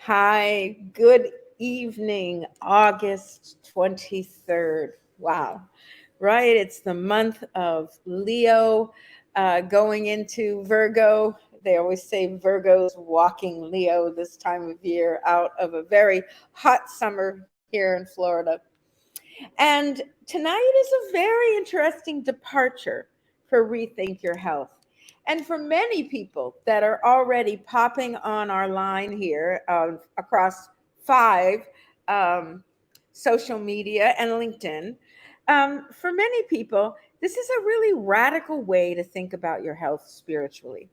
Hi, good evening, August 23rd. Wow, right? It's the month of Leo going into Virgo. They always say Virgo's walking Leo this time of year out of a very hot summer here in Florida. And tonight is a very interesting departure for Rethink Your Health. And for many people that are already popping on our line here across five um, social media and LinkedIn, for many people, this is a really radical way to think about your health spiritually.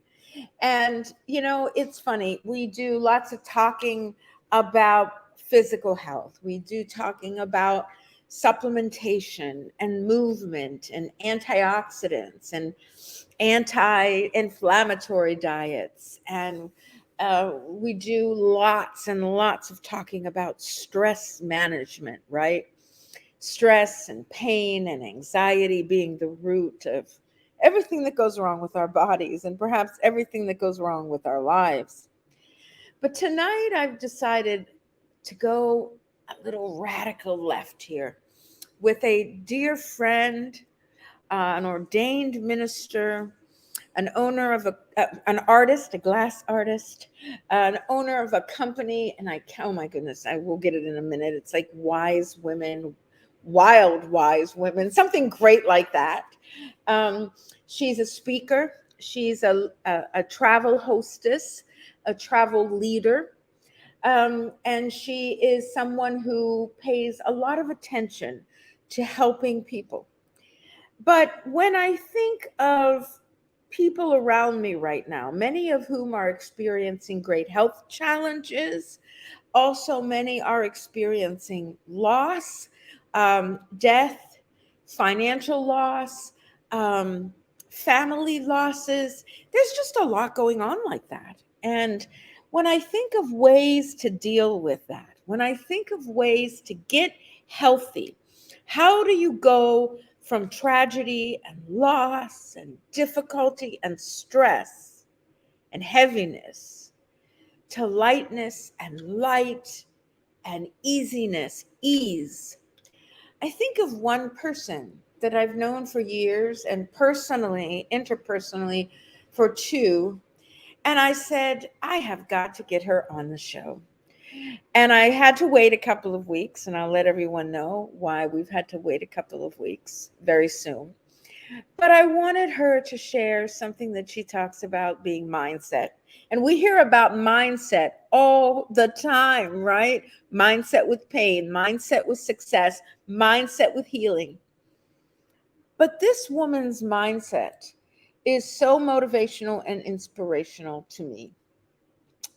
And, it's funny. We do lots of talking about physical health. We do talking about supplementation and movement and antioxidants and anti inflammatory diets. And we do lots and lots of talking about stress management, right? Stress and pain and anxiety being the root of everything that goes wrong with our bodies and perhaps everything that goes wrong with our lives. But tonight I've decided to go a little radical left here with a dear friend, an ordained minister, an owner of an artist, a glass artist, an owner of a company, and oh my goodness, I will get it in a minute. It's like wise women, wild wise women, something great like that. Um, she's a speaker. She's a travel hostess, a travel leader, and she is someone who pays a lot of attention to helping people. But when I think of people around me right now, many of whom are experiencing great health challenges, also many are experiencing loss, death, financial loss, um, family losses. There's just a lot going on like that. And when I think of ways to deal with that, when I think of ways to get healthy, how do you go from tragedy and loss and difficulty and stress and heaviness to lightness and light and easiness, ease? I think of one person that I've known for years and personally, interpersonally, for two. And I said, I have got to get her on the show. And I had to wait a couple of weeks, and I'll let everyone know why we've had to wait a couple of weeks very soon. But I wanted her to share something that she talks about being mindset. And we hear about mindset all the time, right? Mindset with pain, mindset with success, mindset with healing. But this woman's mindset is so motivational and inspirational to me.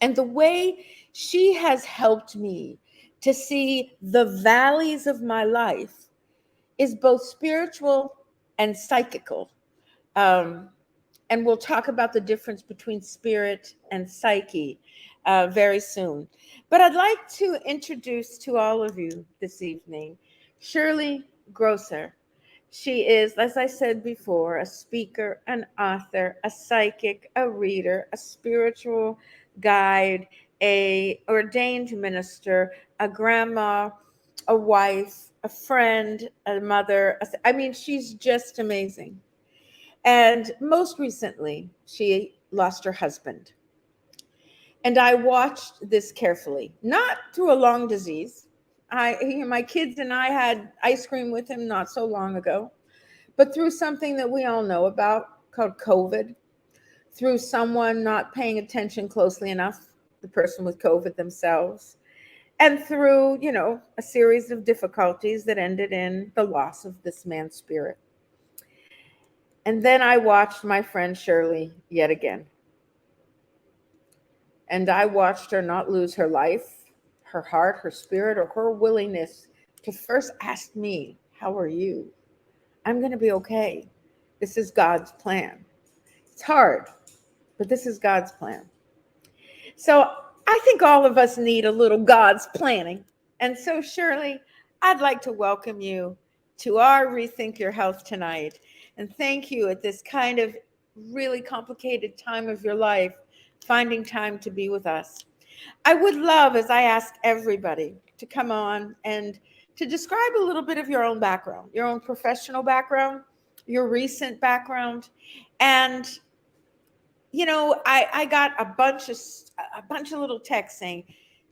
And the way she has helped me to see the valleys of my life is both spiritual and psychical. Um, and we'll talk about the difference between spirit and psyche very soon. But I'd like to introduce to all of you this evening Shirley Grosor. She is, as I said before, a speaker, an author, a psychic, a reader, a spiritual guide, a ordained minister, a grandma, a wife, a friend, a mother. I mean, she's just amazing. And most recently, she lost her husband. And I watched this carefully, not through a long disease. My kids and I had ice cream with him not so long ago, but through something that we all know about called COVID, through someone not paying attention closely enough, the person with COVID themselves, and through, a series of difficulties that ended in the loss of this man's spirit. And then I watched my friend Shirley yet again. And I watched her not lose her life, her heart, her spirit, or her willingness to first ask me, how are you? I'm going to be okay. This is God's plan. It's hard, but this is God's plan. So I think all of us need a little God's planning. And so, Shirley, I'd like to welcome you to our Rethink Your Health tonight. And thank you at this kind of really complicated time of your life, finding time to be with us. I would love, as I ask everybody, to come on and to describe a little bit of your own background, your own professional background, your recent background. And I got a bunch of little texts saying,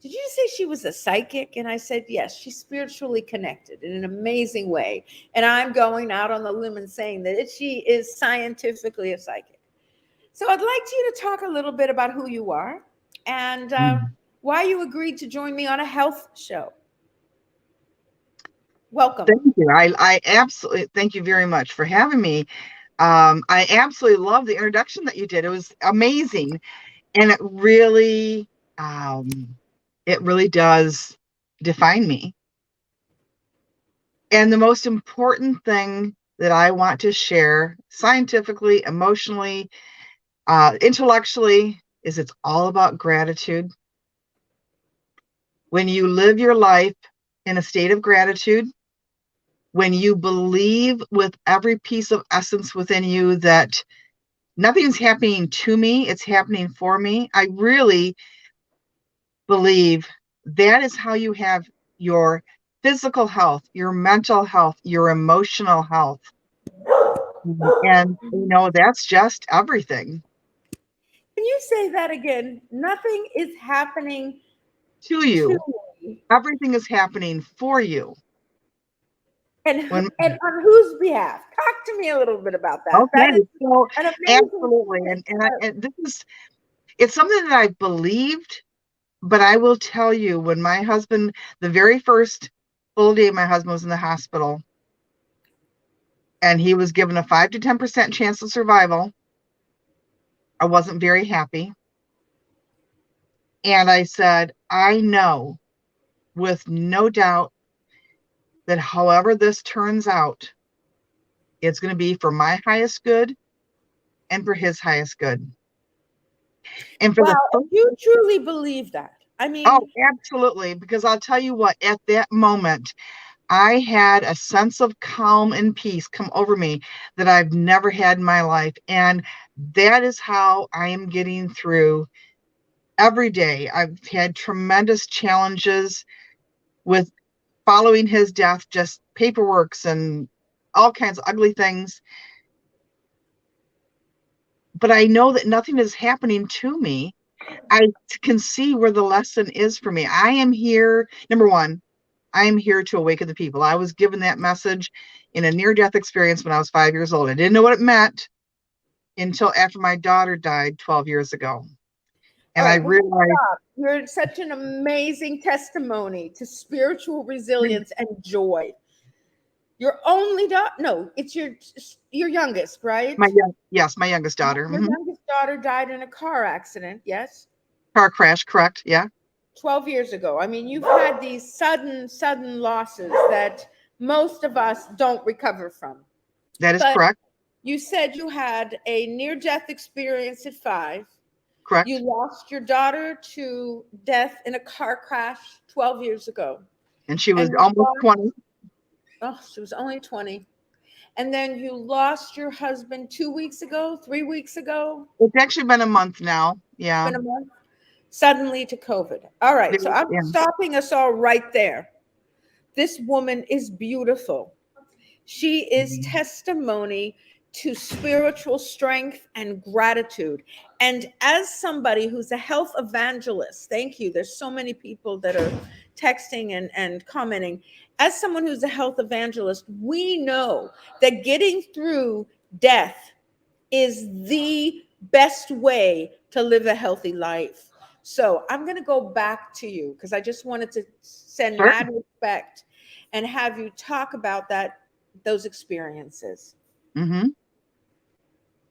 "Did you say she was a psychic?" And I said, "Yes, she's spiritually connected in an amazing way." And I'm going out on the limb and saying that she is scientifically a psychic. So I'd like you to talk a little bit about who you are and why you agreed to join me on a health show. Welcome. Thank you. I absolutely thank you very much for having me. I absolutely love the introduction that you did. It was amazing, and it really does define me. And the most important thing that I want to share, scientifically, emotionally, intellectually, is it's all about gratitude. When you live your life in a state of gratitude, when you believe with every piece of essence within you that nothing's happening to me, it's happening for me, I really believe that is how you have your physical health, your mental health, your emotional health. And, that's just everything Can you say that again? Nothing is happening to to you. me. Everything is happening for you. When And on whose behalf? Talk to me a little bit about that. Okay, That is so an amazing absolutely, and it's something that I believed, but I will tell you, when my husband, the very first full day my husband was in the hospital, and he was given a 5 to 10% chance of survival, I wasn't very happy, and I said, I know with no doubt that however this turns out, it's going to be for my highest good and for his highest good. And for wow. the And first, you truly believe that? I oh, mean, absolutely, because I'll tell you what, at that moment, I had a sense of calm and peace come over me that I've never had in my life. And that is how I am getting through every day. I've had tremendous challenges with following his death, just paperworks and all kinds of ugly things. But I know that nothing is happening to me. I can see where the lesson is for me. I am here, number one, I am here to awaken the people. I was given that message in a near-death experience when I was 5 years old. I didn't know what it meant until after my daughter died 12 years ago. all And I right, we're going to realized, stop. You're such an amazing testimony to spiritual resilience and joy. Your only daughter? No, it's your youngest, right? yes, my youngest daughter. Your youngest daughter died in a car accident, yes? Car crash, correct? Yeah, 12 years ago. I mean, you've had these sudden losses that most of us don't recover from. that is But correct. you said you had a near death experience at 5. You Correct. lost your daughter to death in a car crash 12 years ago. And she was And you almost lost, 20. oh, she was only 20. And then you lost your husband 2 weeks ago, 3 weeks ago. It's actually been a month now. It's Yeah. been a month. Suddenly to COVID. All right. So I'm Yeah. stopping us all right there. This woman is beautiful. She is testimony to spiritual strength and gratitude. And as somebody who's a health evangelist, thank you. There's so many people that are texting and commenting. As someone who's a health evangelist, we know that getting through death is the best way to live a healthy life. So I'm going to go back to you because I just wanted to send Sure. mad respect and have you talk about those experiences. hmm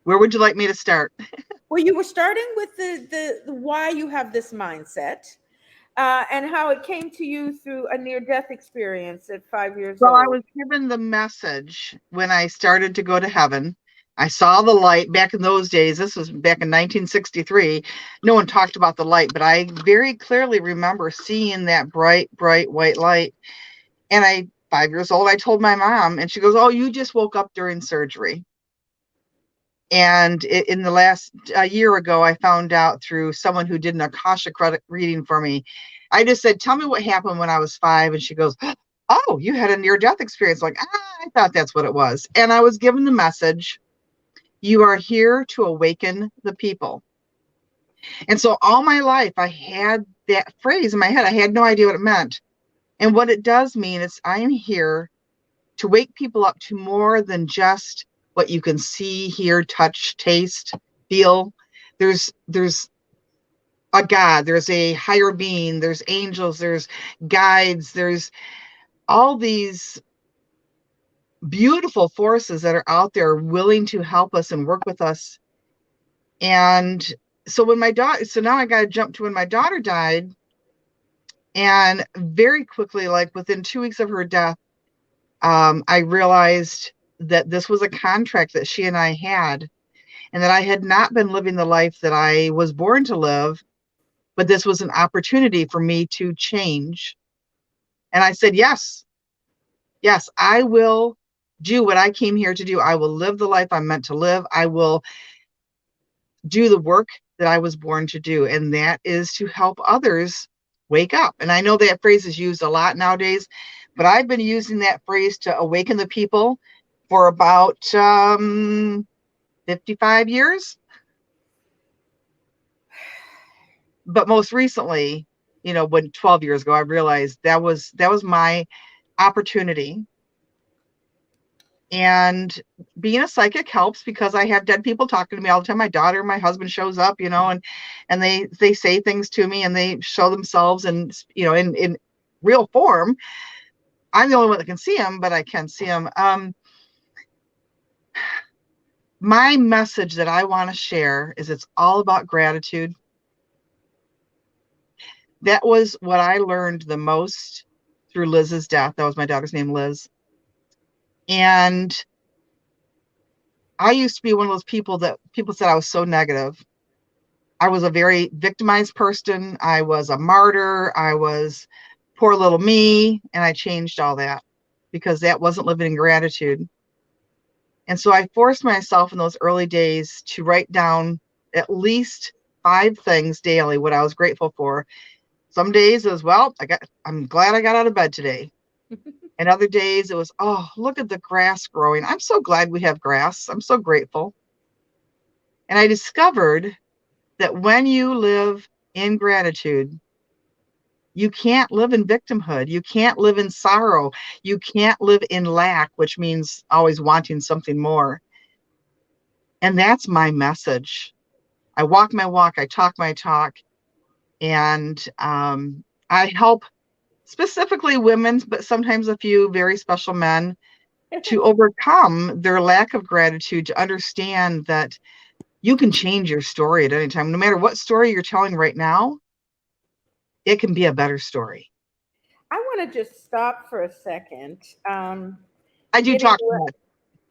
Where would you like me to start? Well, you were starting with the why you have this mindset and how it came to you through a near death experience at 5 years Well, I old. was given the message when I started to go to heaven. I saw the light back in those days. This was back in 1963. No one talked about the light, but I very clearly remember seeing that bright, bright white light. And 5 years old, I told my mom, and she goes, "Oh, you just woke up during surgery." And in the last year ago, I found out through someone who did an Akashic reading for me. I just said, tell me what happened when I was 5. And she goes, oh, you had a near-death experience. Like, I thought that's what it was. And I was given the message, you are here to awaken the people. And so all my life, I had that phrase in my head. I had no idea what it meant. And what it does mean is I'm here to wake people up to more than just what you can see, hear, touch, taste, feel. There's a God, there's a higher being, there's angels, there's guides, there's all these beautiful forces that are out there willing to help us and work with us. And so now I got to jump to when my daughter died. And very quickly, like within 2 weeks of her death, I realized that this was a contract that she and I had, and that I had not been living the life that I was born to live, but this was an opportunity for me to change. And I said, yes, yes, I will do what I came here to do. I will live the life I'm meant to live. I will do the work that I was born to do, and that is to help others wake up. And I know that phrase is used a lot nowadays, but I've been using that phrase to awaken the people for about 55 years. But most recently, when 12 years ago, I realized that was my opportunity. And being a psychic helps because I have dead people talking to me all the time. My daughter, my husband shows up, and they say things to me, and they show themselves, and in real form. I'm the only one that can see them, but I can see them. My message that I want to share is it's all about gratitude. That was what I learned the most through Liz's death. That was my daughter's name, Liz. And I used to be one of those people that people said I was so negative. I was a very victimized person. I was a martyr. I was poor little me. And I changed all that because that wasn't living in gratitude. And so I forced myself in those early days to write down at least 5 things daily, what I was grateful for. Some days it was, I'm glad I got out of bed today. And other days it was, oh, look at the grass growing. I'm so glad we have grass. I'm so grateful. And I discovered that when you live in gratitude, you can't live in victimhood. You can't live in sorrow. You can't live in lack, which means always wanting something more. And that's my message. I walk my walk. I talk my talk. And I help specifically women, but sometimes a few very special men to overcome their lack of gratitude, to understand that you can change your story at any time. No matter what story you're telling right now, it can be a better story. I want to just stop for a second. I do Getting talk well, about it.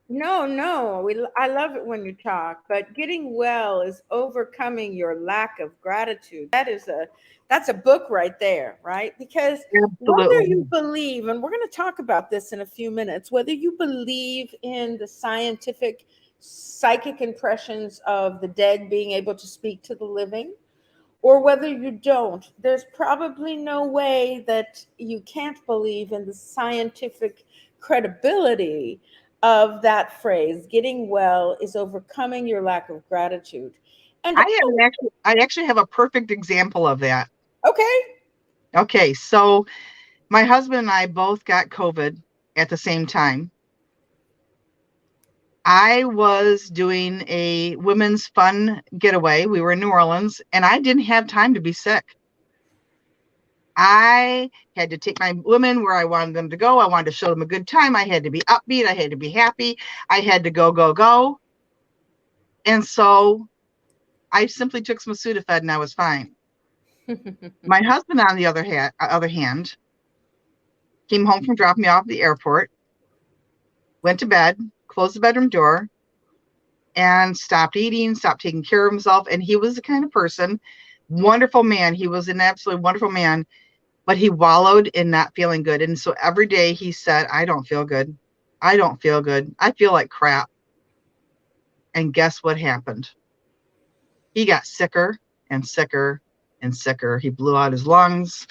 no, I love it when you talk, but getting well is overcoming your lack of gratitude. That's a book right there, right? Because whether you Absolutely. believe, and we're going to talk about this in a few minutes, whether you believe in the scientific psychic impressions of the dead being able to speak to the living, or whether you don't, there's probably no way that you can't believe in the scientific credibility of that phrase. Getting well is overcoming your lack of gratitude. And I actually have a perfect example of that. okay. Okay, so my husband and I both got COVID at the same time. I was doing a women's fun getaway. We were in New Orleans, and I didn't have time to be sick. I had to take my women where I wanted them to go. I wanted to show them a good time. I had to be upbeat. I had to be happy. I had to go, go, go. And so I simply took some Sudafed and I was fine. My husband, on the other hand, came home from dropping me off at the airport, went to bed, closed the bedroom door, and stopped eating, stopped taking care of himself. And he was the kind of person, wonderful man. He was an absolutely wonderful man, but he wallowed in not feeling good. And so every day he said, I don't feel good. I don't feel good. I feel like crap. And guess what happened? He got sicker and sicker and sicker. He blew out his lungs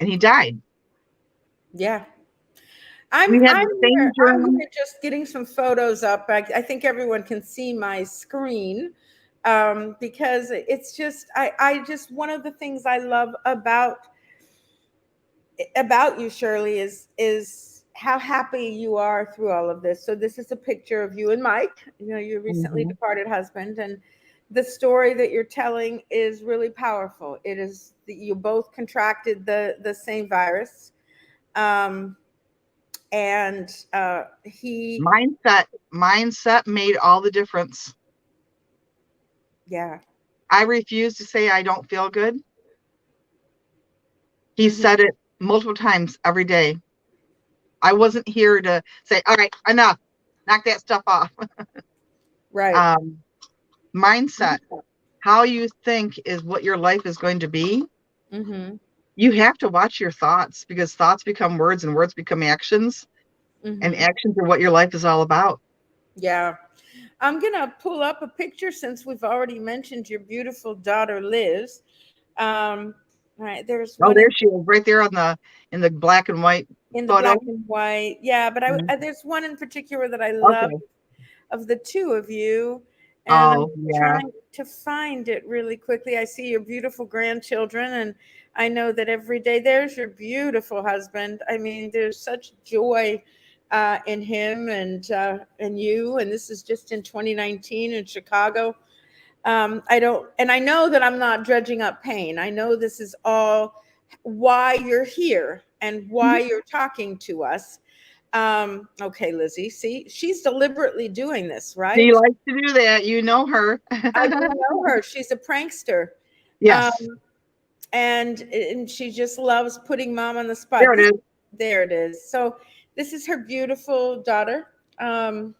and he died. Yeah. We had I'm the same here. I'm journey. here just getting some photos up. I think everyone can see my screen, because it's just I just one of the things I love about you, Shirley, is how happy you are through all of this. So this is a picture of you and Mike, your recently Mhm. departed husband, and the story that you're telling is really powerful. It is that you both contracted the same virus, um, and he, Mindset made all the difference. yeah, I refuse to say I don't feel good. He hmm, said it multiple times every day. I wasn't here to say, all right, enough, knock that stuff off. right, Um, Mindset, how you think is what your life is going to be. mm-hmm, You have to watch your thoughts because thoughts become words and words become actions, and mm-hmm, actions are what your life is all about. yeah. I'm gonna pull up a picture since we've already mentioned your beautiful daughter Liz. All right, there's Oh, one there she is, right there on the black and white in the photo. black and white. Yeah, but Mhm. there's one in particular that I love Okay. of the two of you, and I'm Oh, yeah. trying to find it really quickly. I see your beautiful grandchildren, and I know that every day there's your beautiful husband. I mean, there's such joy in him and you, and this is just in 2019 in Chicago. I don't, and I know that I'm not dredging up pain. I know this is all why you're here and why Mhm. you're talking to us. Okay, Lizzie, see, she's deliberately doing this, She right? likes to do that. You know her. I do know her. She's a prankster. Yes. Um, and she just loves putting mom on the There spot. it is. There it is. So this is her beautiful daughter. Um,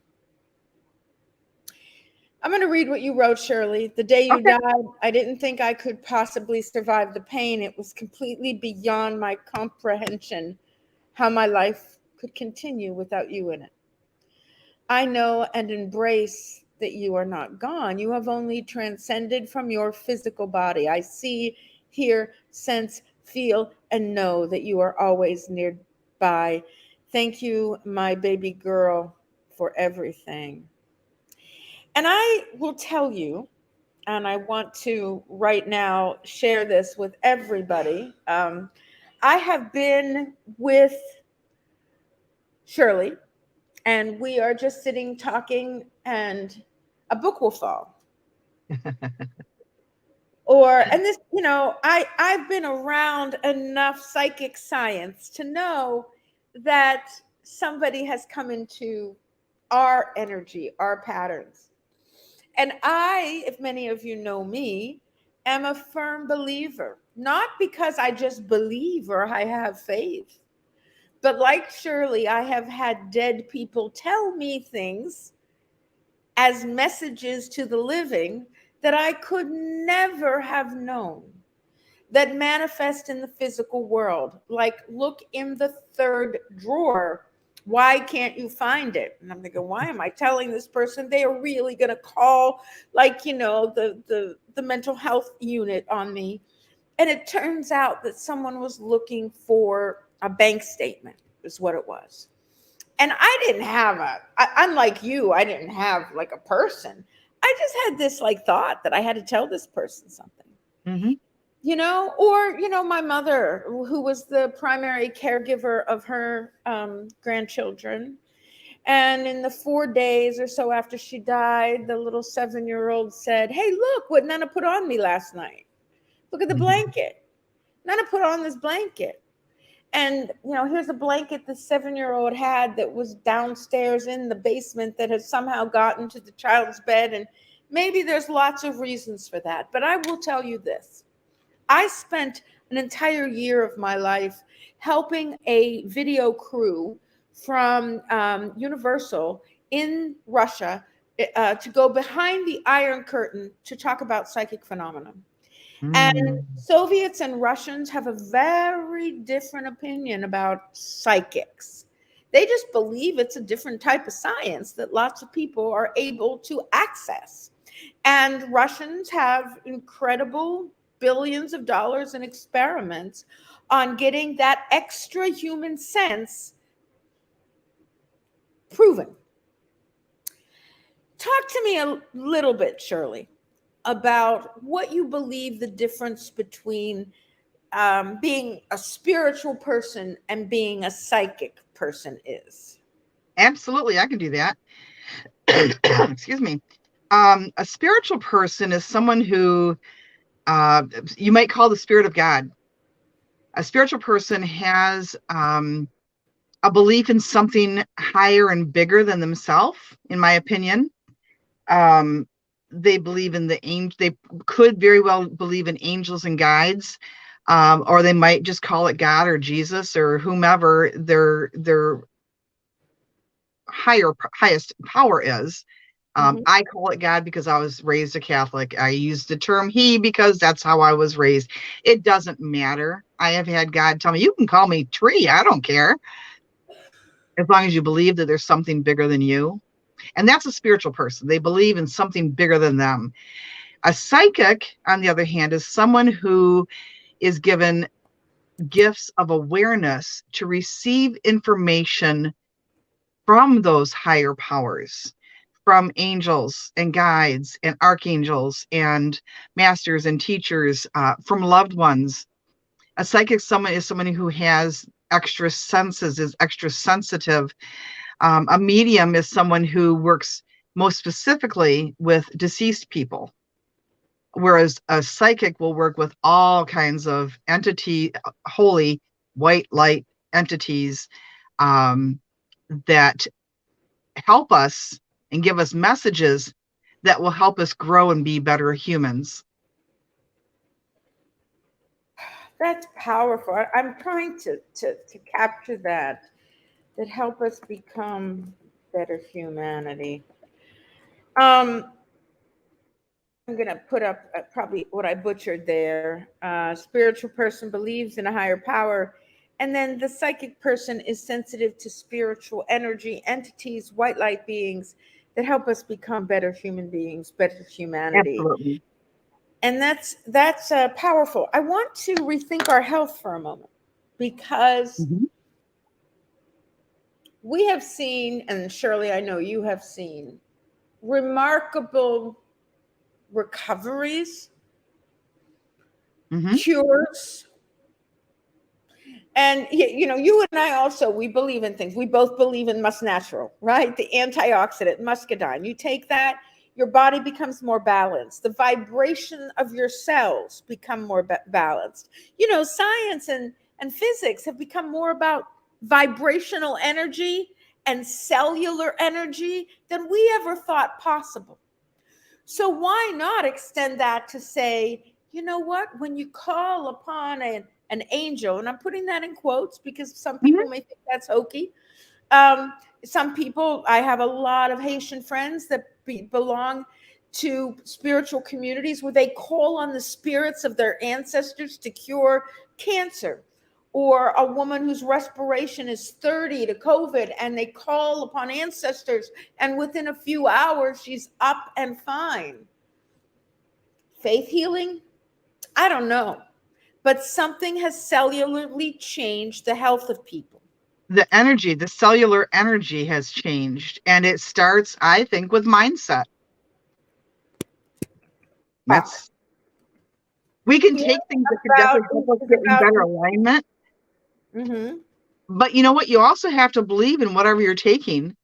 I'm going to read what you wrote, Shirley. The day you Okay. died, I didn't think I could possibly survive the pain. It was completely beyond my comprehension how my life could continue without you in it. I know and embrace that you are not gone. You have only transcended from your physical body. I see, hear, sense, feel, and know that you are always nearby. Thank you, my baby girl, for everything. And I will tell you, and I want to right now share this with everybody. I have been with Shirley, and we are just sitting talking, and a book will fall. And this, I've been around enough psychic science to know that somebody has come into our energy, our patterns. And I, if many of you know me, am a firm believer, not because I just believe or I have faith, but like Shirley, I have had dead people tell me things as messages to the living that I could never have known, that manifest in the physical world. Like, look in the third drawer. Why can't you find it? And I'm thinking, why am I telling this person? They are really going to call, like, the mental health unit on me. And it turns out that someone was looking for a bank statement, is what it was. And I didn't have unlike you, I didn't have like a person. I just had this like thought that I had to tell this person something, Hmm. or my mother, who was the primary caregiver of her grandchildren. And in the 4 days or so after she died, the little 7-year-old said, "Hey, look what Nana put on me last night. Look at the blanket. Nana put on this blanket." And here's a blanket the 7-year-old had that was downstairs in the basement that has somehow gotten to the child's bed. And maybe there's lots of reasons for that, but I will tell you this: I spent an entire year of my life helping a video crew from Universal in Russia to go behind the Iron Curtain to talk about psychic phenomena. And Mm. Soviets and Russians have a very different opinion about psychics. They just believe it's a different type of science that lots of people are able to access. And Russians have incredible billions of dollars in experiments on getting that extra human sense proven. Talk to me a little bit, Shirley, about what you believe the difference between being a spiritual person and being a psychic person is. Absolutely, I can do that. Excuse me. A spiritual person is someone who you might call the spirit of God. A spiritual person has a belief in something higher and bigger than themselves, in my opinion. Um, they believe in the angel. They could very well believe in angels and guides, or they might just call it God or Jesus or whomever their highest power is. I call it God because I was raised a Catholic. I use the term he because that's how I was raised. It doesn't matter. I have had God tell me, you can call me tree. I don't care. As long as you believe that there's something bigger than you. And that's a spiritual person. They believe in something bigger than them. A psychic, on the other hand, is someone who is given gifts of awareness to receive information from those higher powers, from angels and guides and archangels and masters and teachers, from loved ones. A psychic someone is someone who has extra senses, is extra sensitive. A medium is someone who works most specifically with deceased people, whereas a psychic will work with all kinds of holy white light entities, um, that help us and give us messages that will help us grow and be better humans. That's powerful. I'm trying to capture that help us become better humanity. Um, I'm going to put up probably what I butchered there. Spiritual person believes in a higher power. And then the psychic person is sensitive to spiritual energy, entities, white light beings that help us become better human beings, better humanity. Absolutely. And that's powerful. I want to rethink our health for a moment because Mhm. we have seen, and Shirley, I know you have seen, remarkable recoveries, Mhm. cures. And you know, you and I also, we believe in things. We both believe in Must Natural, right? The antioxidant muscadine. You take that, your body becomes more balanced. The vibration of your cells become more balanced. You know, science and physics have become more about vibrational energy and cellular energy than we ever thought possible. So why not extend that to say, you know what, when you call upon an angel, and I'm putting that in quotes because some Mhm. people may think that's hokey. Um, some people, I have a lot of Haitian friends that belong to spiritual communities where they call on the spirits of their ancestors to cure cancer, or a woman whose respiration is 30 to COVID, and they call upon ancestors, and within a few hours, she's up and fine. Faith healing? I don't know. But something has cellularly changed the health of people. The cellular energy has changed. And it starts, I think, with mindset. Wow. That's, we can Healing take things that could about definitely help us is get in about. better alignment. Mm-hmm. But you know what? You also have to believe in whatever you're taking.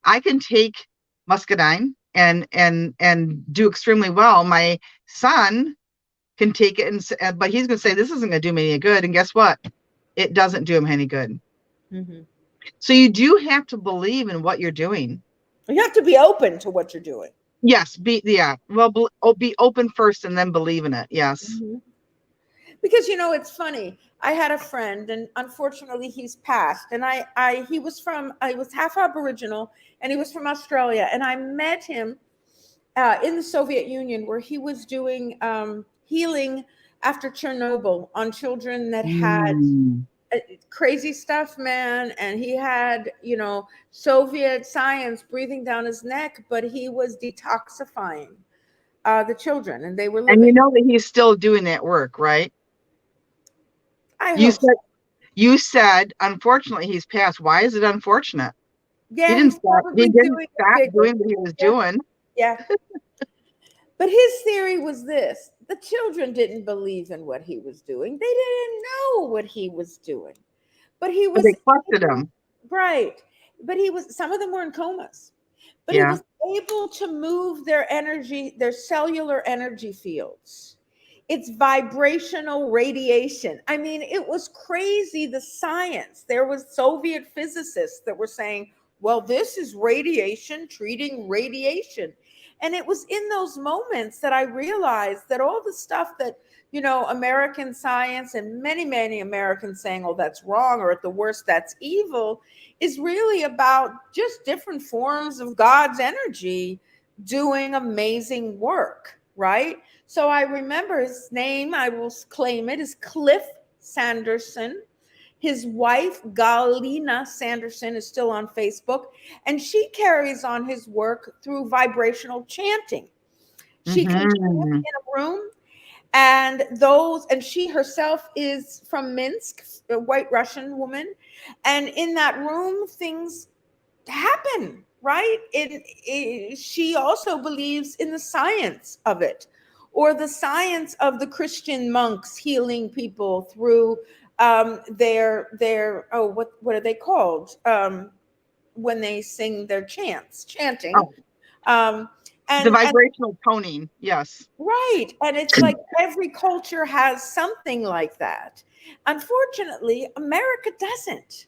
I can take muscadine and do extremely well. My son can take it, but he's going to say this isn't going to do me any good. And guess what? It doesn't do him any good. Mm-hmm. So you do have to believe in what you're doing. You have to be open to what you're doing. Yes, yeah. Well, be open first and then believe in it. Yes. Mm-hmm. Because you know, it's funny. I had a friend, and unfortunately, he's passed. And he was I was half Aboriginal, and he was from Australia. And I met him in the Soviet Union, where he was doing healing after Chernobyl on children that had Mm. crazy stuff, man. And he had, Soviet science breathing down his neck, but he was detoxifying the children, and they were And you living. know that he's still doing that work, right? I You hope so. said you said unfortunately he's passed. Why is it unfortunate? He Yeah, didn't he's stop. He probably didn't doing it stop bigger. doing what he was Yeah, doing. yeah. But his theory was this: the children didn't believe in what he was doing. They didn't know what he was doing. But he But they was trusted able, him. right. But some of them were in comas, but he Yeah. was able to move their energy, their cellular energy fields. It's vibrational radiation. I mean, it was crazy, the science. There was Soviet physicists that were saying, well, this is radiation treating radiation. And it was in those moments that I realized that all the stuff that, American science and many, many Americans saying, oh, that's wrong, or at the worst, that's evil, is really about just different forms of God's energy doing amazing work, right? So I remember his name, I will claim it, is Cliff Sanderson. His wife, Galina Sanderson, is still on Facebook, and she carries on his work through vibrational chanting. She can chant Hmm. in a room, and she herself is from Minsk, a white Russian woman, and in that room things happen, right? She also believes in the science of it, or the science of the Christian monks healing people through their what are they called, when they sing their chanting, Oh, um, the and vibrational toning. Yes. right. And it's like every culture has something like that. Unfortunately, America doesn't.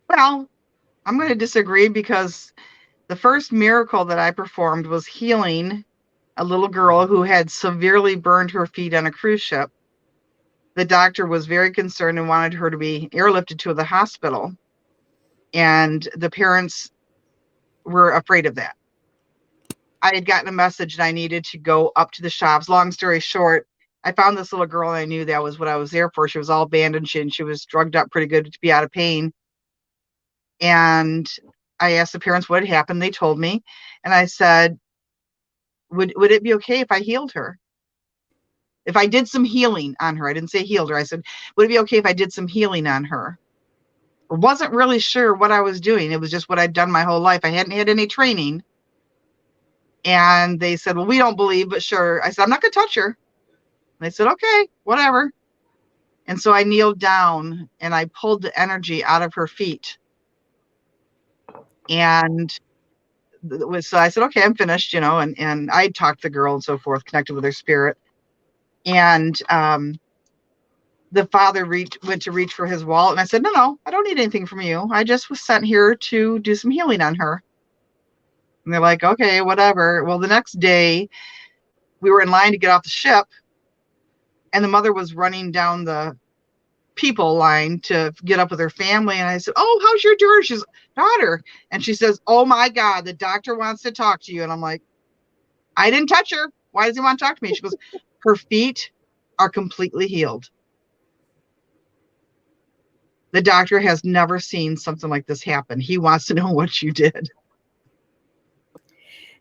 Well, I'm going to disagree because the first miracle that I performed was healing a little girl who had severely burned her feet on a cruise ship. The doctor was very concerned and wanted her to be airlifted to the hospital. And the parents were afraid of that. I had gotten a message and I needed to go up to the shops. Long story short, I found this little girl and I knew that was what I was there for. She was all bandaged and she was drugged up pretty good to be out of pain. And I asked the parents what had happened. They told me. And I said, would it be okay if I healed her? If I did some healing on her? I didn't say healed her. I said, would it be okay if I did some healing on her? I wasn't really sure what I was doing. It was just what I'd done my whole life. I hadn't had any training. And they said, well, we don't believe, but sure. I said, I'm not going to touch her. And they said, okay, whatever. And so I kneeled down and I pulled the energy out of her feet. And so I said, okay, I'm finished, and I talked to the girl and so forth, connected with her spirit. And the father went to reach for his wallet. And I said, no, I don't need anything from you. I just was sent here to do some healing on her. And they're like, okay, whatever. Well, the next day we were in line to get off the ship and the mother was running down the people line to get up with her family. And I said, oh, how's your daughter? She's daughter. And she says, oh my God, the doctor wants to talk to you. And I'm like, I didn't touch her. Why does he want to talk to me? She goes, her feet are completely healed. The doctor has never seen something like this happen. He wants to know what you did.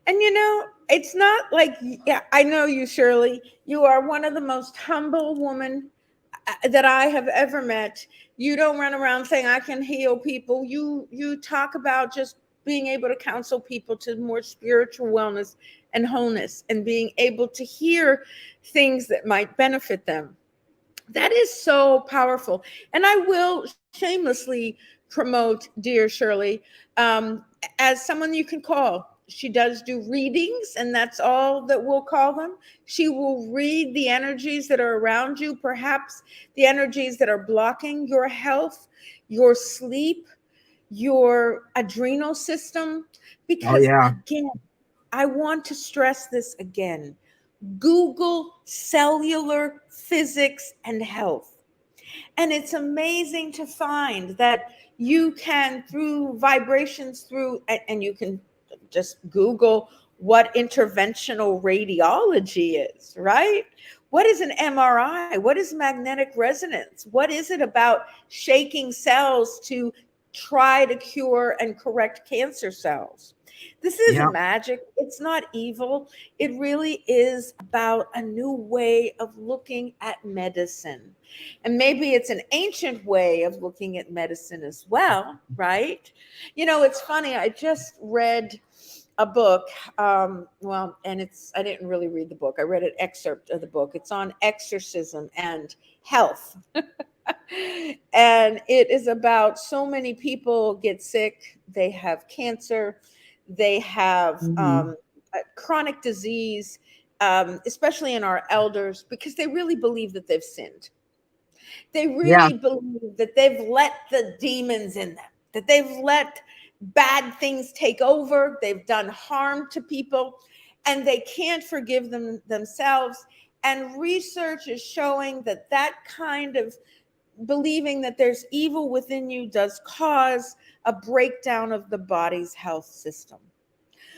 And it's not like, yeah, I know you, Shirley. You are one of the most humble women that I have ever met. You don't run around saying I can heal people. You talk about just being able to counsel people to more spiritual wellness and wholeness, and being able to hear things that might benefit them. That is so powerful. And I will shamelessly promote dear Shirley as someone you can call. She does do readings, and that's all that we'll call them. She will read the energies that are around you, perhaps the energies that are blocking your health, your sleep, your adrenal system. Oh, Because yeah. again, I want to stress this again: Google cellular physics and health. And it's amazing to find that you can, through vibrations, and you can just Google what interventional radiology is, right? What is an MRI? What is magnetic resonance? What is it about shaking cells to try to cure and correct cancer cells? This Yeah, isn't magic. It's not evil. It really is about a new way of looking at medicine. And maybe it's an ancient way of looking at medicine as well, right? You know, it's funny. I just read a book. Well, and I didn't really read the book. I read an excerpt of the book. It's on exorcism and health. And it is about so many people get sick, they have cancer, they have mhm. chronic disease, especially in our elders, because they really believe that they've sinned. They Yeah, really believe that they've let the demons in them, that they've let bad things take over, they've done harm to people, and they can't forgive themselves. And research is showing that that kind of believing that there's evil within you does cause a breakdown of the body's health system.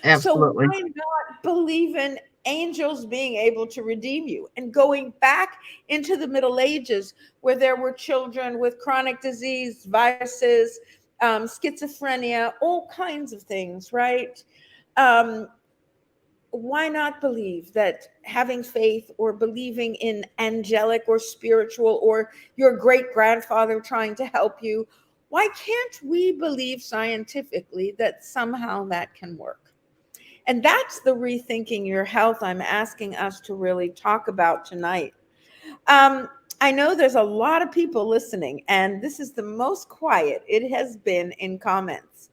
So absolutely. why not believe in angels being able to redeem you? And going back into the Middle Ages, where there were children with chronic disease, viruses, schizophrenia, all kinds of things, right? Um, why not believe that having faith or believing in angelic or spiritual or your great grandfather trying to help you? Why can't we believe scientifically that somehow that can work? And that's the rethinking your health I'm asking us to really talk about tonight. Um, I know there's a lot of people listening, and this is the most quiet it has been in comments.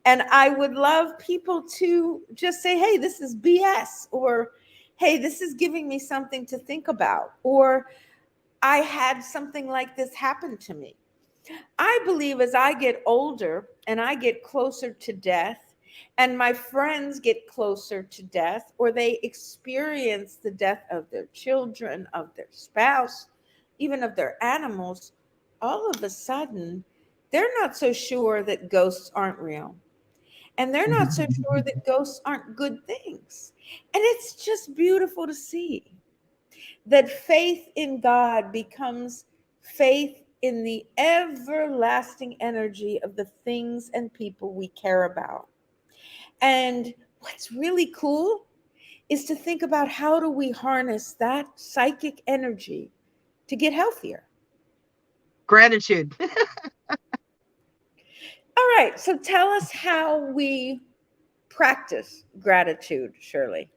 And I would love people to just say, hey, this is BS, or hey, this is giving me something to think about, or I had something like this happen to me. I believe as I get older and I get closer to death, and my friends get closer to death, or they experience the death of their children, of their spouse, even of their animals, all of a sudden, they're not so sure that ghosts aren't real. And they're not so sure that ghosts aren't good things. And it's just beautiful to see that faith in God becomes faith in the everlasting energy of the things and people we care about. And what's really cool is to think about how do we harness that psychic energy to get healthier. Gratitude. All right, so tell us how we practice gratitude, Shirley.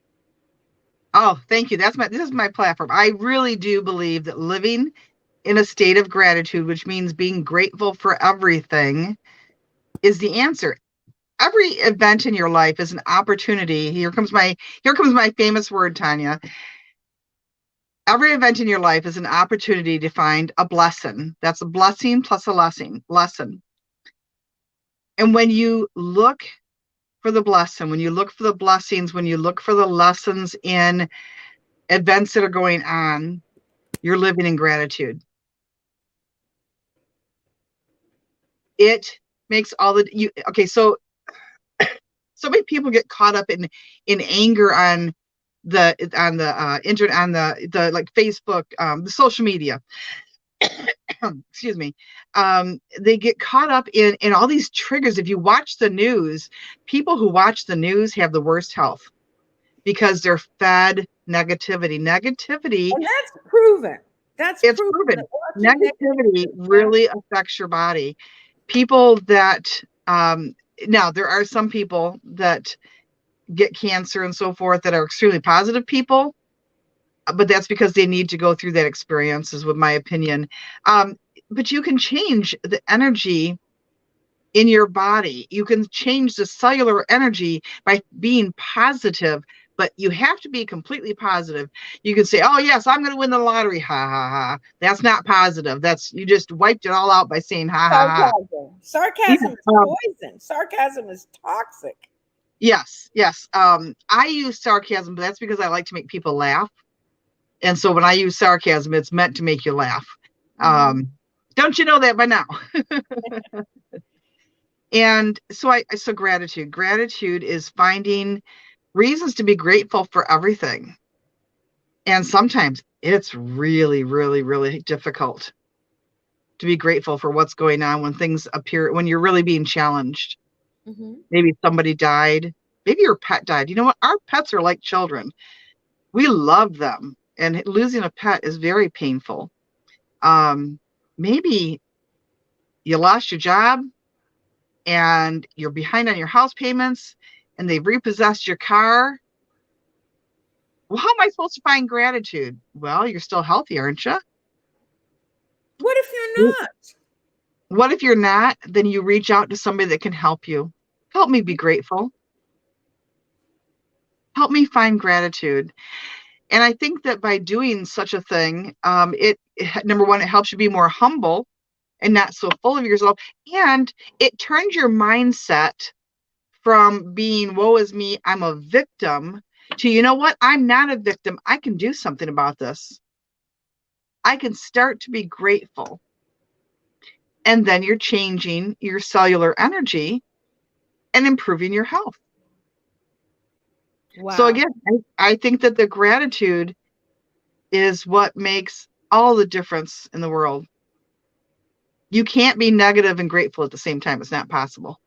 Oh, thank you. This is my platform. I really do believe that living in a state of gratitude, which means being grateful for everything, is the answer. Every event in your life is an opportunity. Here comes my famous word, Tanya. Every event in your life is an opportunity to find a blessing. That's a blessing plus a lesson. And when you look for the blessing, when you look for the blessings, when you look for the lessons in events that are going on, you're living in gratitude. It makes all the you okay. So many people get caught up in anger on the internet, on the like Facebook, the social media. Excuse me. They get caught up in all these triggers. If you watch the news, people who watch the news have the worst health because they're fed negativity. And that's proven. That's It's proven that proven. watching Negativity negativity. really affects your body. People that now there are some people that get cancer and so forth that are extremely positive people, but that's because they need to go through that experience, is what my opinion. Um, but you can change the energy in your body. You can change the cellular energy by being positive, but you have to be completely positive. You can say, "Oh yes, I'm going to win the lottery." Ha ha ha. That's not positive. That's You just wiped it all out by saying ha ha ha. Sarcasm. Yeah. Sarcasm is poison. Sarcasm is toxic. Yes. I use sarcasm, but that's because I like to make people laugh. And so when I use sarcasm, it's meant to make you laugh. Mhm. Um, don't you know that by now? And so gratitude is finding reasons to be grateful for everything. And sometimes it's really, really, really difficult to be grateful for what's going on when things appear, when you're really being challenged. Hmm. Maybe somebody died. Maybe your pet died. You know what? Our pets are like children. We love them. And losing a pet is very painful. Maybe you lost your job and you're behind on your house payments and they've repossessed your car. Well, how am I supposed to find gratitude? Well, you're still healthy, aren't you? What if you're not? What if you're not? Then you reach out to somebody that can help you. Help me be grateful. Help me find gratitude. And I think that by doing such a thing, number one, it helps you be more humble and not so full of yourself. And it turns your mindset from being, woe is me, I'm a victim, to, you know what? I'm not a victim. I can do something about this. I can start to be grateful. And then you're changing your cellular energy and improving your health. So Wow. again, I think that the gratitude is what makes all the difference in the world. You can't be negative and grateful at the same time. It's not possible.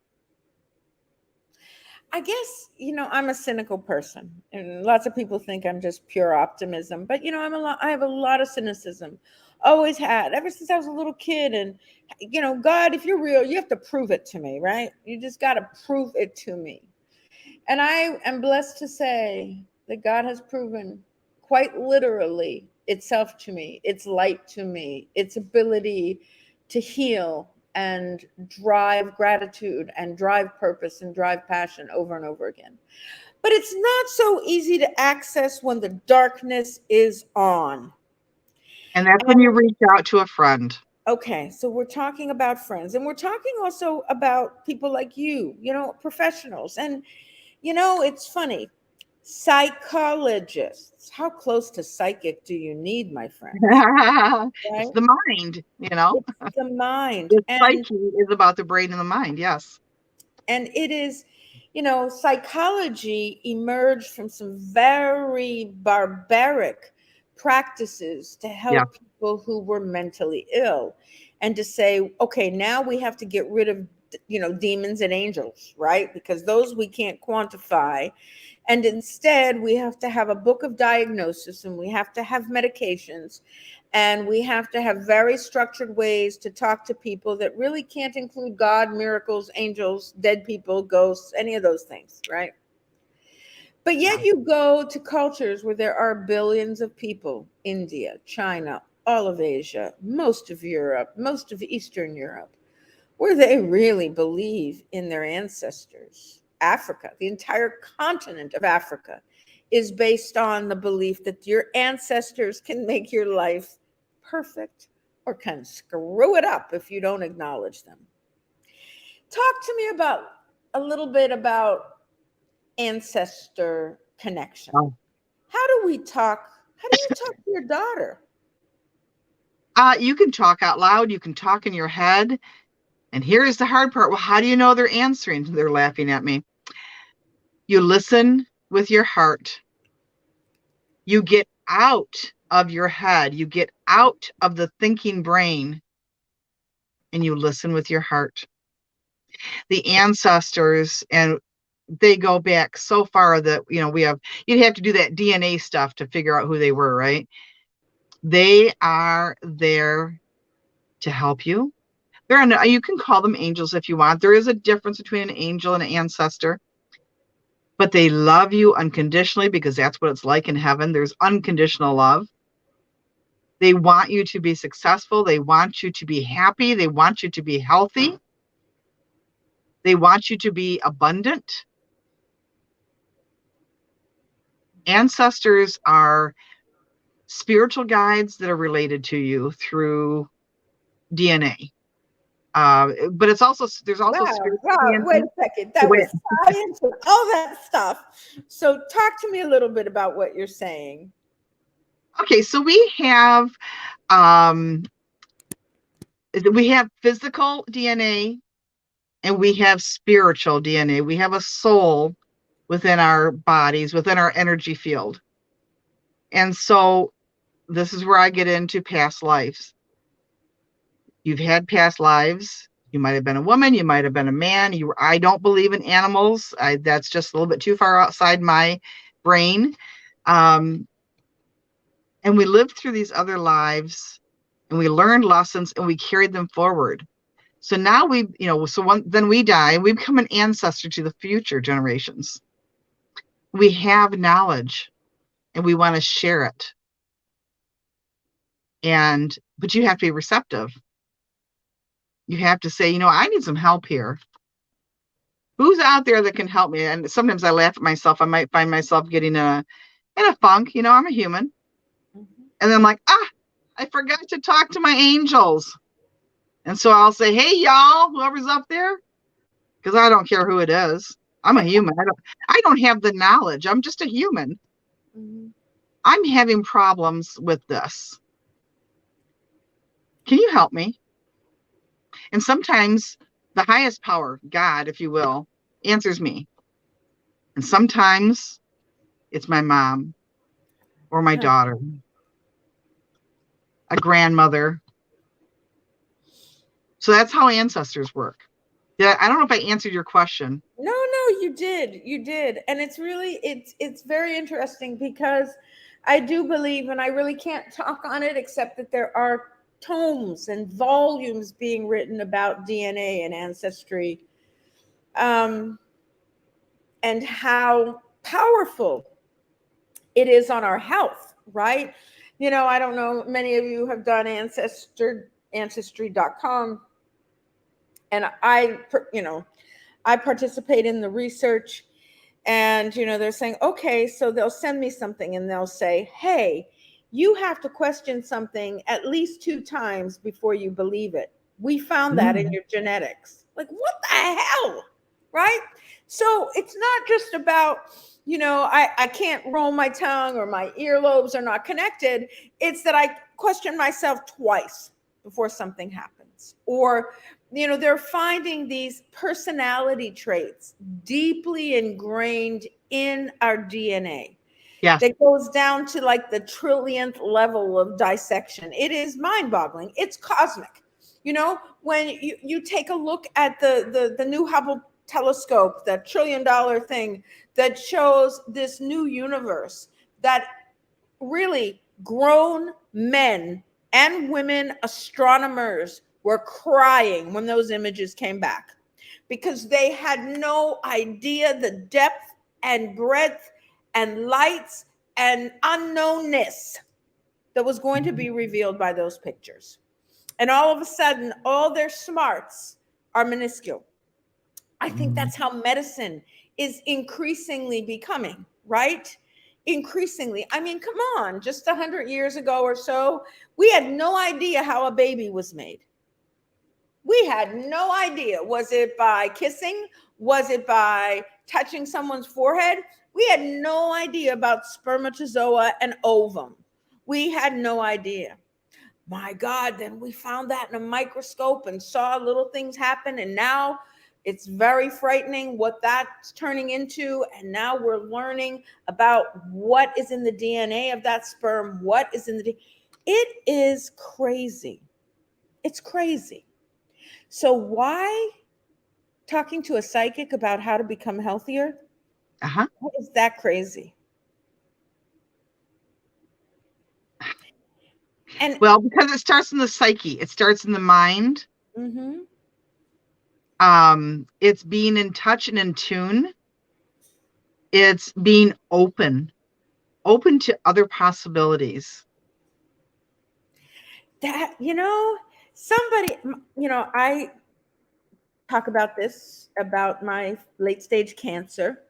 I guess, I'm a cynical person, and lots of people think I'm just pure optimism, but I have a lot of cynicism. Always had, ever since I was a little kid. And God, if you're real, you have to prove it to me, right? You just got to prove it to me. And I am blessed to say that God has proven quite literally itself to me, its light to me, its ability to heal and drive gratitude and drive purpose and drive passion over and over again. But it's not so easy to access when the darkness is on. And that's when you And reach out to a friend. okay, so we're talking about friends, and we're talking also about people like you, professionals. And it's funny. Psychologists. How close to psychic do you need, my friends? It's Right? the mind, you know. It's the mind. The And psyche is about the brain and the mind. Yes. it is, psychology emerged from some very barbaric practices to Yeah. help people who were mentally ill, and to say, okay, now we have to get rid of demons and angels, right? Because those we can't quantify. And instead, we have to have a book of diagnosis, and we have to have medications, and we have to have very structured ways to talk to people that really can't include God, miracles, angels, dead people, ghosts, any of those things, right? But Yeah. yet you go to cultures where there are billions of people: India, China, all of Asia, most of Europe, most of Eastern Europe, where they really believe in their ancestors. Africa, the entire continent of Africa, is based on the belief that your ancestors can make your life perfect or can screw it up if you don't acknowledge them. Talk to me about a little bit about ancestor connection. Oh. How do we talk? How do you talk to your daughter? You can talk out loud. You can talk in your head. And here's the hard part. Well, how do you know they're answering? They're laughing at me. You listen with your heart. You get out of your head. You get out of the thinking brain and you listen with your heart. The ancestors, and they go back so far that, you'd have to do that DNA stuff to figure out who they were, right? They are there to help you. You can call them angels if you want. There is a difference between an angel and an ancestor, but they love you unconditionally because that's what it's like in heaven. There's unconditional love. They want you to be successful. They want you to be happy. They want you to be healthy. They want you to be abundant. Ancestors are spiritual guides that are related to you through DNA. But there's also Wow, spiritual wow, wait DNA. a second. That was science and all that stuff. So talk to me a little bit about what you're saying. Okay, so um, we have physical DNA and we have spiritual DNA. We have a soul within our bodies, within our energy field. And so this is where I get into past lives. You've had past lives. You might have been a woman. You might have been a man. I don't believe in animals. That's just a little bit too far outside my brain. And we lived through these other lives, and we learned lessons, and we carried them forward. So now then we die, and we become an ancestor to the future generations. We have knowledge, and we want to share it. But you have to be receptive. You have to say, I need some help here. Who's out there that can help me? And sometimes I laugh at myself. I might find myself getting in a funk. I'm a human. Mm-hmm. And then I'm like, I forgot to talk to my angels. And so I'll say, hey, y'all, whoever's up there, because I don't care who it is. I'm a human. I don't have the knowledge. I'm just a human. Mm-hmm. I'm having problems with this. Can you help me? And sometimes the highest power, God, if you will, answers me. And sometimes it's my mom or my daughter, a grandmother. So that's how ancestors work. I don't know if I answered your question. No, you did. You did. And it's very interesting, because I do believe, and I really can't talk on it except that there are tomes and volumes being written about DNA and ancestry, and how powerful it is on our health, right? I don't know, many of you have done ancestry.com, and I participate in the research, and they're saying, okay, so they'll send me something and they'll say, hey, you have to question something at least 2 times before you believe it. We found that in your genetics. Like, what the hell? Right? So it's not just about, I can't roll my tongue or my earlobes are not connected. It's that I question myself twice before something happens. Or, they're finding these personality traits deeply ingrained in our DNA. Yes. That goes down to like the trillionth level of dissection. It is mind-boggling. It's cosmic. When you take a look at the new Hubble telescope, that $1 trillion thing that shows this new universe, that really grown men and women astronomers were crying when those images came back, because they had no idea the depth and breadth and lights and unknownness that was going to be revealed by those pictures. And all of a sudden, all their smarts are minuscule. I think that's how medicine is increasingly becoming, right? Increasingly. I mean, come on, just 100 years ago or so, we had no idea how a baby was made. We had no idea. Was it by kissing? Was it by touching someone's forehead? We had no idea about spermatozoa and ovum. We had no idea. My God, then we found that in a microscope and saw little things happen. And now it's very frightening what that's turning into. And now we're learning about what is in the DNA of that sperm, what is in the DNA. It is crazy. It's crazy. So why talking to a psychic about how to become healthier? What is that crazy? And well, because it starts in the psyche, it starts in the mind. Mm-hmm. It's being in touch and in tune. It's being open to other possibilities. That, somebody, I talk about this, about my late stage cancer.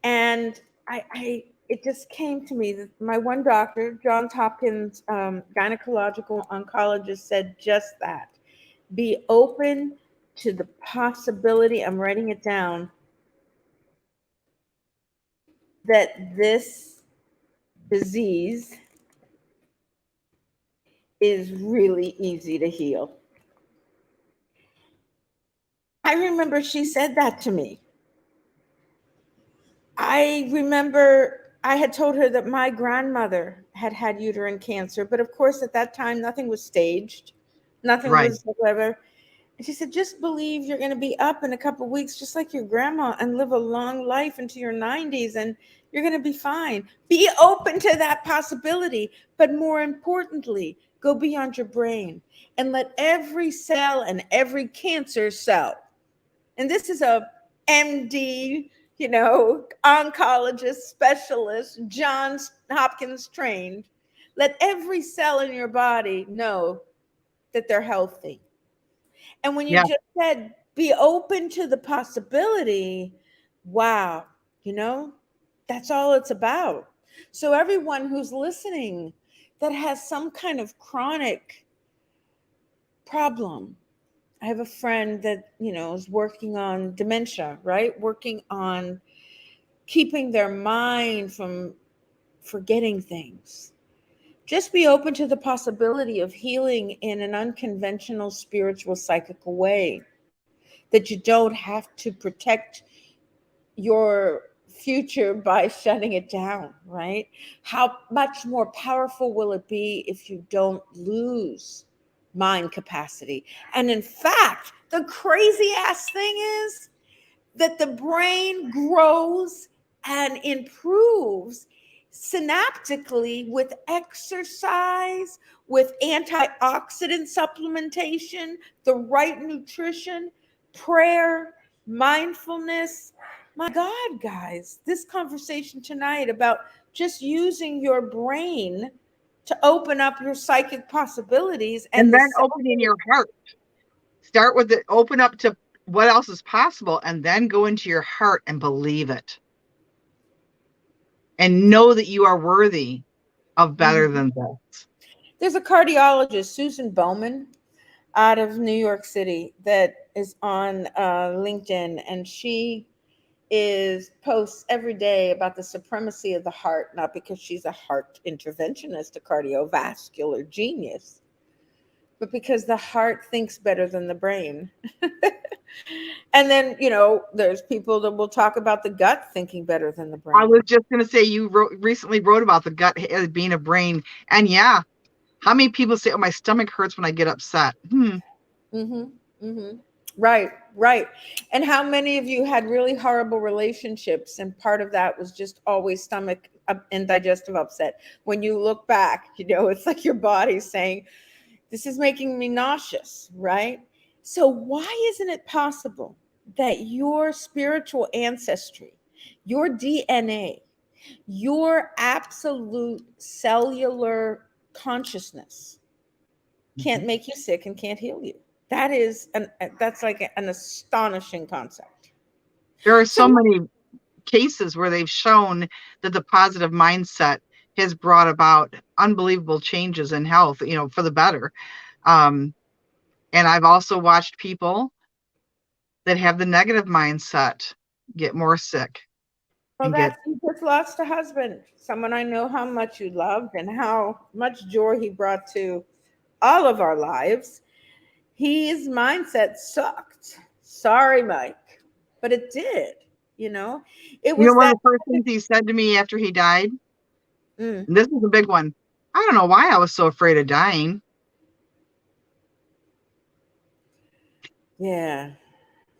And it just came to me that my one doctor, Johns Hopkins gynecological oncologist, said just that. Be open to the possibility, I'm writing it down, that this disease is really easy to heal. I remember she said that to me. I remember I had told her that my grandmother had had uterine cancer, but of course at that time nothing was staged, nothing Right. was whatever. And she said, just believe you're going to be up in a couple of weeks, just like your grandma, and live a long life into your 90s, and you're going to be fine. Be open to that possibility. But more importantly, go beyond your brain and let every cell and every cancer cell, and this is a MD, oncologist, specialist, Johns Hopkins trained, let every cell in your body know that they're healthy. And when you Yeah. just said be open to the possibility, wow, you know, that's all it's about. So, everyone who's listening that has some kind of chronic problem, I have a friend that, is working on dementia, right? Working on keeping their mind from forgetting things. Just be open to the possibility of healing in an unconventional spiritual psychical way, that you don't have to protect your future by shutting it down, right? How much more powerful will it be if you don't lose mind capacity? And in fact, the crazy ass thing is that the brain grows and improves synaptically with exercise, with antioxidant supplementation, the right nutrition, prayer, mindfulness. My God, guys, this conversation tonight about just using your brain to open up your psychic possibilities And and the then cell. opening your heart. Start with it, open up to what else is possible, and then go into your heart and believe it. And know that you are worthy of better Mhm. than this. There's a cardiologist, Susan Bowman, out of New York City, that is on LinkedIn, and she is posts every day about the supremacy of the heart, not because she's a heart interventionist, a cardiovascular genius, but because the heart thinks better than the brain. And then, there's people that will talk about the gut thinking better than the I brain. was just going to say, you recently wrote about the gut being a brain. And yeah, how many people say, oh, my stomach hurts when I get upset? Mm-hmm. Mm-hmm. Right, right. And how many of you had really horrible relationships, and part of that was just always stomach and digestive upset? When you look back, it's like your body's saying, this is making me nauseous, right? So, why isn't it possible that your spiritual ancestry, your DNA, your absolute cellular consciousness can't Mhm. make you sick and can't heal you? That's like an astonishing concept. There are So, so many cases where they've shown that the positive mindset has brought about unbelievable changes in health, for the better. Um, and I've also watched people that have the negative mindset get more sick well, and get, that you just lost a husband, someone I know how much you loved and how much joy he brought to all of our lives. His mindset sucked. Sorry, Mike, but it did. You know, it was one that. of the first things he said to me after he died, Mm, and this is a big one. I don't know why I was so afraid of dying. yeah.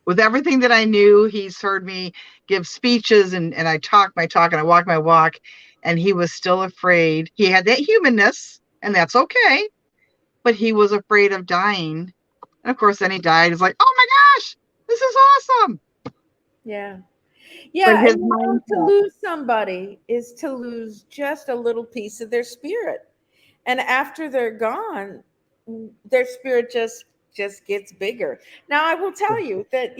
With everything that I knew, he's heard me give speeches and I talk my talk and I walk my walk, and he was still afraid. He had that humanness, and that's okay, but he was afraid of dying. And of course, then he died. It's like, oh my gosh, this is awesome. Yeah. But Yeah. his And to mindset, lose somebody is to lose just a little piece of their spirit. And after they're gone, their spirit just gets bigger. Now, I will tell you that,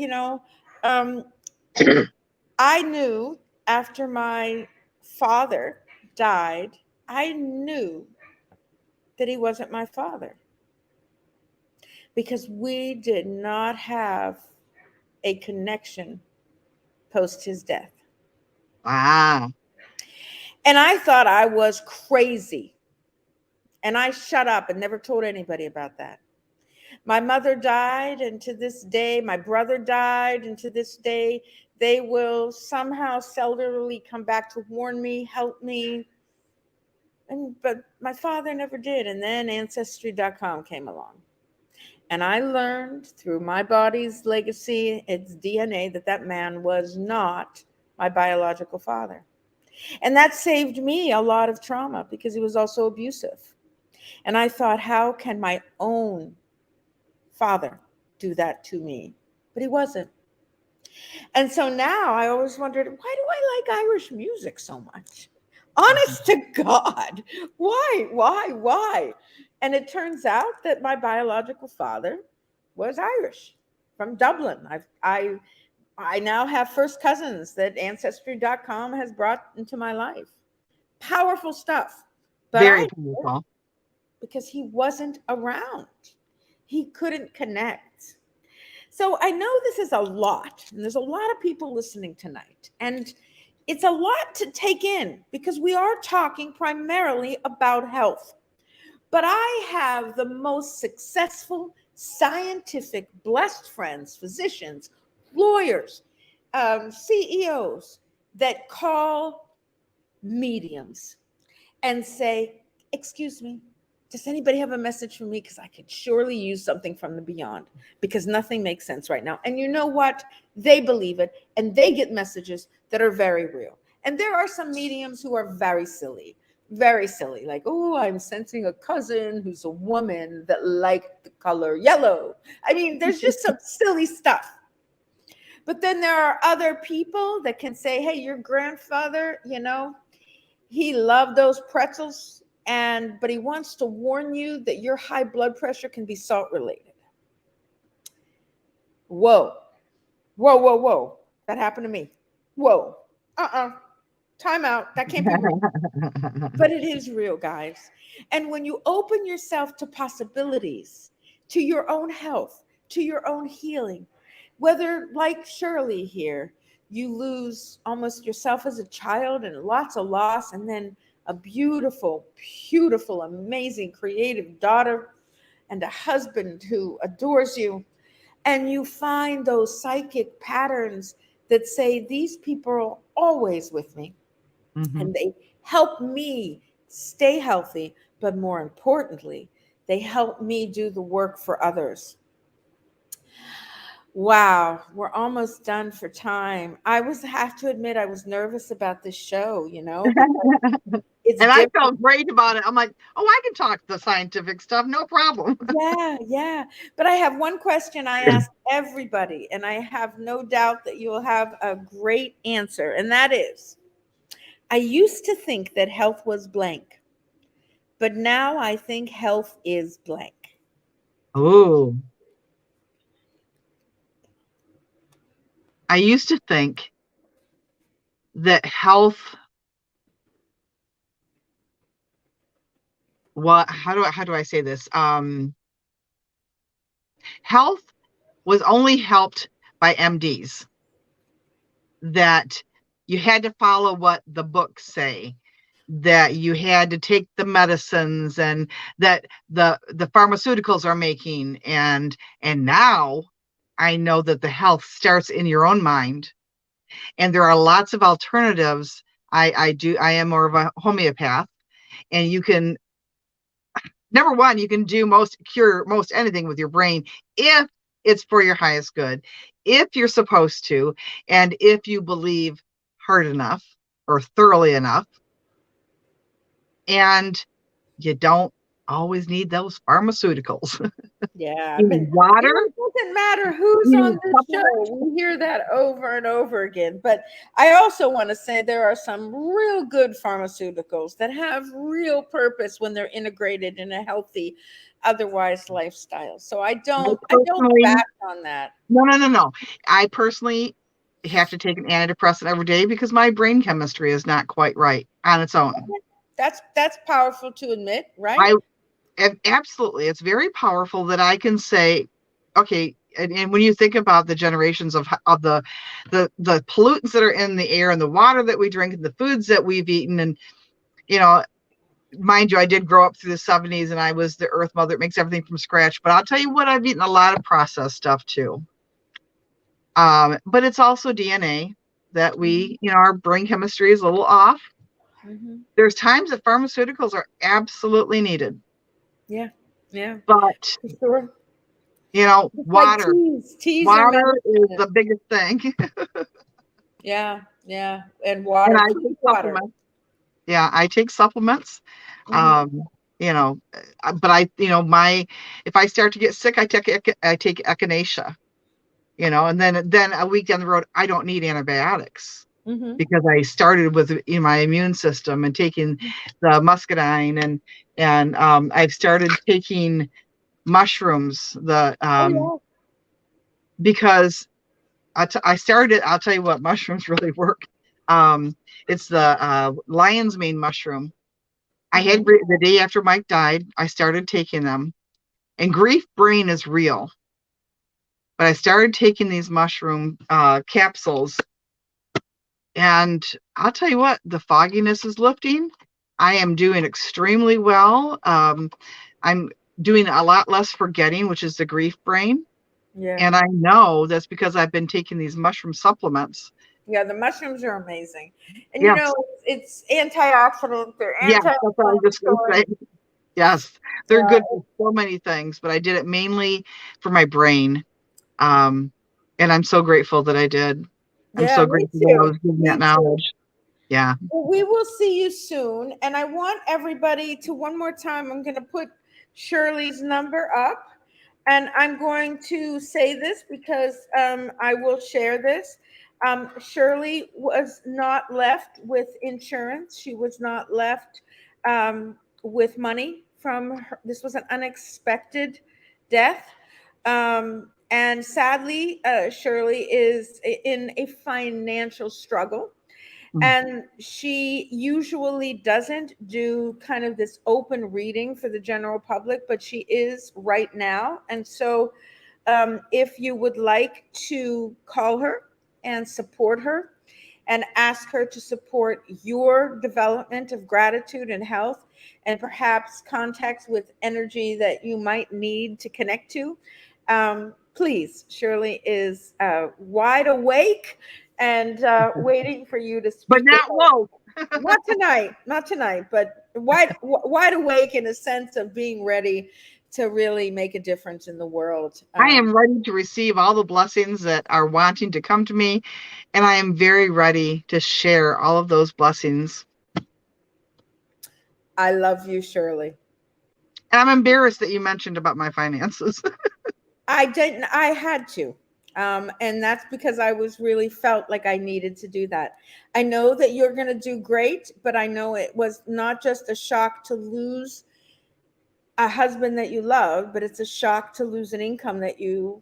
um, I knew after my father died, I knew that he wasn't my father because we did not have a connection post his death. ah, And I thought I was crazy. And I shut up and never told anybody about that. My mother died, and to this day, my brother died, and to this day, They will somehow cellularly come back to warn me, help me. But my father never did. And then Ancestry.com came along. And I learned through my body's legacy, its DNA, that that man was not my biological father. And that saved me a lot of trauma because he was also abusive. And I thought, how can my own father do that to me? But he wasn't. And so now I always wondered, why do I like Irish music so much? Honest to God, why? And it turns out that my biological father was Irish from Dublin. I now have first cousins that Ancestry.com has brought into my life. Powerful stuff. But Very I, powerful. because he wasn't around, he couldn't connect. So I know this is a lot, and there's a lot of people listening tonight. And it's a lot to take in because we are talking primarily about health. But I have the most successful, scientific, blessed friends, physicians, lawyers, CEOs that call mediums and say, excuse me, does anybody have a message for me? Because I could surely use something from the beyond because nothing makes sense right now. And you know what? They believe it and they get messages that are very real. And there are some mediums who are very silly, like, oh, I'm sensing a cousin who's a woman that liked the color yellow. I mean, there's just some silly stuff. But then there are other people that can say, hey, your grandfather, he loved those pretzels, but he wants to warn you that your high blood pressure can be salt related. Whoa. That happened to me. Whoa. Time out. That can't be real. But it is real, guys. And when you open yourself to possibilities, to your own health, to your own healing, whether like Shirley here, you lose almost yourself as a child and lots of loss, and then a beautiful, beautiful, amazing, creative daughter and a husband who adores you. And you find those psychic patterns that say, these people are always with me. Mm-hmm. And they help me stay healthy. But more importantly, they help me do the work for others. Wow, we're almost done for time. Have to admit, I was nervous about this show, it's And I different. felt great about it. I'm like, oh, I can talk the scientific stuff, no problem. Yeah. But I have one question I ask everybody, and I have no doubt that you will have a great answer. And that is, I used to think that health was blank, but now I think health is blank. Oh, I used to think that health, how do I say this? Health was only helped by MDs, that you had to follow what the books say, that you had to take the medicines, and that the pharmaceuticals are making. And now I know that the health starts in your own mind, and there are lots of alternatives. I am more of a homeopath, and you can, number one, you can cure most anything with your brain if it's for your highest good, if you're supposed to, and if you believe hard enough or thoroughly enough. And you don't always need those pharmaceuticals. Yeah, You but need water, it doesn't matter who's you on need the supplements. show. We hear that over and over again. But I also want to say there are some real good pharmaceuticals that have real purpose when they're integrated in a healthy, otherwise lifestyle. So I don't back on that. No. I personally have to take an antidepressant every day because my brain chemistry is not quite right on its own. That's powerful to admit, right? I absolutely, it's very powerful that I can say, okay, and when you think about the generations of the pollutants that are in the air and the water that we drink and the foods that we've eaten, and you know, mind you, I did grow up through the 70s, and I was the earth mother that makes everything from scratch. But I'll tell you what, I've eaten a lot of processed stuff too. But it's also DNA that Mhm. our brain chemistry is a little off. Mhm. There's times that pharmaceuticals are absolutely needed, Yeah. Yeah. but For sure. It's like water, teas. Teas are water is medicine. the biggest thing. Yeah. Yeah. And And water. I Plenty take of water. supplements. Yeah, I take supplements. Hmm. Um, you know, but if I start to get sick, I take echinacea. And then a week down the road, I don't need antibiotics Hmm. because I started with my immune system and taking the muscadine, and I've started taking mushrooms Oh yeah. because I started. I'll tell you what, mushrooms really work. Um, it's the lion's mane mushroom. I had Hmm. the day after Mike died, I started taking them, and grief brain is real. But I started taking these mushroom capsules, and I'll tell you what, the fogginess is lifting. I am doing extremely well. I'm doing a lot less forgetting, which is the grief brain. Yeah. And I know that's because I've been taking these mushroom supplements. Yeah. The mushrooms are amazing, and Yes, it's antioxidant. They're yes, that's what I was just going to anti-inflammatory. say. Yes, they're good Yeah. for so many things, but I did it mainly for my brain. Um, and I'm so grateful that I did. I'm Yeah. so Me grateful that I too. was given that Me too. knowledge. Yeah. Well, we will see you soon. And I want everybody to one more time, I'm going to put Shirley's number up. And I'm going to say this because I will share this. Shirley was not left with insurance. She was not left with money from her. This was an unexpected death. And sadly, Shirley is in a financial struggle, Mm. and she usually doesn't do kind of this open reading for the general public, but she is right now. And so, if you would like to call her and support her and ask her to support your development of gratitude and health, and perhaps contacts with energy that you might need to connect to, please, Shirley is wide awake and waiting for you to But speak with not her. woke. Not tonight, but wide awake in a sense of being ready to really make a difference in the world. I am ready to receive all the blessings that are wanting to come to me, and I am very ready to share all of those blessings. I love you, Shirley. And I'm embarrassed that you mentioned about my finances. I didn't. I had to, and that's because I was really felt like I needed to do that. I know that you're going to do great, but I know it was not just a shock to lose a husband that you love, but it's a shock to lose an income that you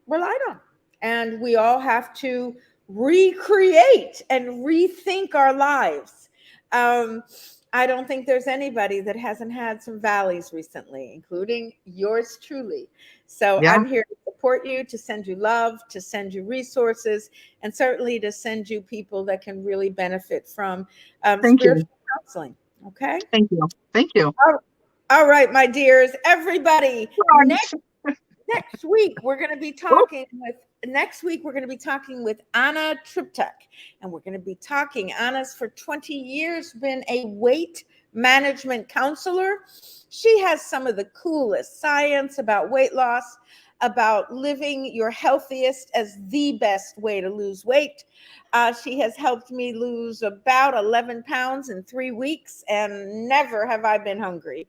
relied on. And we all have to recreate and rethink our lives. Um, I don't think there's anybody that hasn't had some valleys recently, including yours truly. So Yeah. I'm here to support you, to send you love, to send you resources, and certainly to send you people that can really benefit from Thank you. spiritual counseling. Okay. Thank you. Thank you. All right, my dears, everybody. Thanks. Oh, Next week we're going to be talking with Anna Triptek, and we're going to be talking. Anna's for 20 years been a weight management counselor. She has some of the coolest science about weight loss, about living your healthiest as the best way to lose weight. She has helped me lose about 11 pounds in 3 weeks, and never have I been hungry.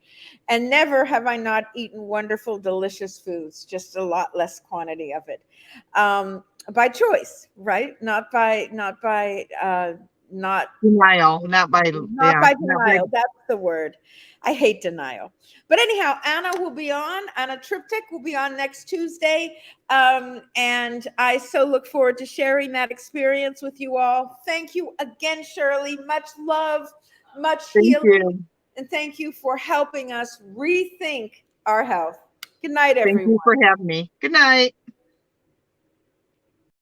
And never have I not eaten wonderful, delicious foods, just a lot less quantity of it. By choice, right? Not denial, not by, not yeah, by not by. denial. That's the word. I hate denial. But anyhow, Anna will be on. Anna Triptych will be on next Tuesday. And I so look forward to sharing that experience with you all. Thank you again, Shirley. Much love, much Thank healing. you. And thank you for helping us rethink our health. Good night, Thank you everyone. for having me. Good night.